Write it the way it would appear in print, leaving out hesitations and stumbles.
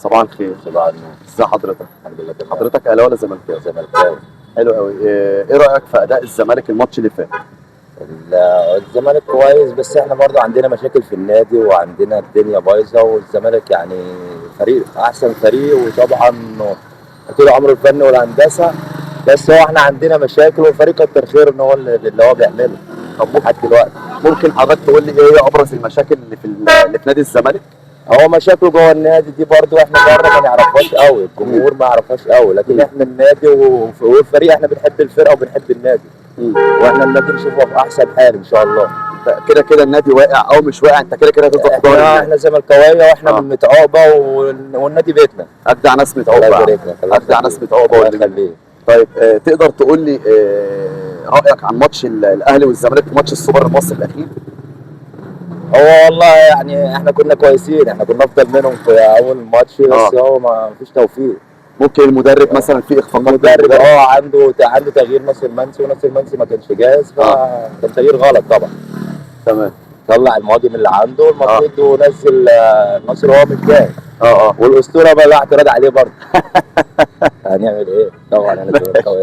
صباح الخير. صباح النور. ازي حضرتك؟ الحمد لله تمام. حضرتك اهلاوي ولا زملكاوي؟ زملكاوي. حلو قوي. ايه رايك في اداء الزمالك الماتش اللي فات؟ الزمالك كويس، بس احنا برضه عندنا مشاكل في النادي وعندنا الدنيا بايظه، والزمالك يعني فريق احسن فريق، وطبعا طول عمره الفن والهندسه، بس هو احنا عندنا مشاكل، والفريق كتر خير ان هو اللي هو بيعمله. طب لحد دلوقتي ممكن حضرتك تقول لي ايه هي ابرز المشاكل اللي في نادي الزمالك؟ هو مشاكله جوه النادي دي برضه احنا بره ما نعرفهاش قوي، الجمهور ما يعرفهاش قوي، لكن احنا النادي والفريق احنا بنحب الفرقه وبنحب النادي، واحنا النادي نشوفه في احسن حال ان شاء الله. كده كده النادي واقع او مش واقع، انت كده كده هتفضل في دوري النادي. احنا زملكاويه، واحنا من متعوبه، والنادي بيتنا. اجدع ناس متعوبه. الله يبارك لك. اجدع ناس متعوبه. الله يخليك. طيب تقدر تقول لي رايك عن ماتش الاهلي والزمالك في ماتش السوبر المصري الاخير؟ هو والله يعني احنا كنا كويسين، احنا كنا افضل منهم في اول ماتش، بس هو ما فيش توفيق. ممكن المدرب مثلا في اخفاقات. المدرب عنده تغيير ناصر منسي، وناصر منسي ما كانش جاهز، فكان تغيير غلط طبعا. تمام. طلع المهاجم اللي عنده المفروض ونزل ناصر وهو مش جاهز. والاسطوره والاسطوره بقى لا اعتراض عليه برضه. هنعمل ايه؟ طبعا انا زملكاوي.